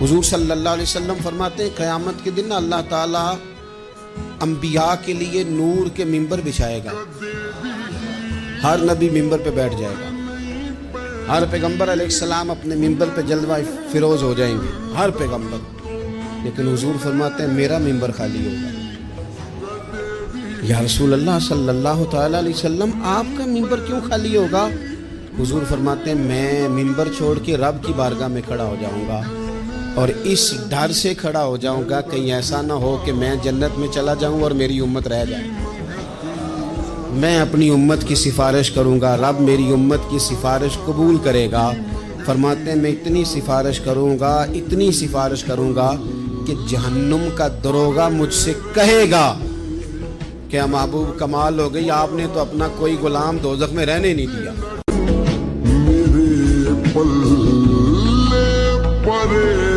حضور صلی اللہ علیہ وسلم فرماتے ہیں قیامت کے دن اللہ تعالیٰ انبیاء کے لیے نور کے ممبر بچھائے گا. ہر نبی ممبر پہ بیٹھ جائے گا. ہر پیغمبر علیہ السلام اپنے ممبر پہ جلوہ فروز ہو جائیں گے، ہر پیغمبر. لیکن حضور فرماتے ہیں میرا ممبر خالی ہوگا. یا رسول اللہ صلی اللہ تعالیٰ علیہ وسلم آپ کا ممبر کیوں خالی ہوگا؟ حضور فرماتے ہیں میں ممبر چھوڑ کے رب کی بارگاہ میں کھڑا ہو جاؤں گا، اور اس ڈر سے کھڑا ہو جاؤں گا کہیں ایسا نہ ہو کہ میں جنت میں چلا جاؤں اور میری امت رہ جائے. میں اپنی امت کی سفارش کروں گا، رب میری امت کی سفارش قبول کرے گا. فرماتے ہیں میں اتنی سفارش کروں گا کہ جہنم کا دروغہ مجھ سے کہے گا کہ محبوب کمال ہو گئی، آپ نے تو اپنا کوئی غلام دوزخ میں رہنے نہیں دیا. میرے پلے پڑے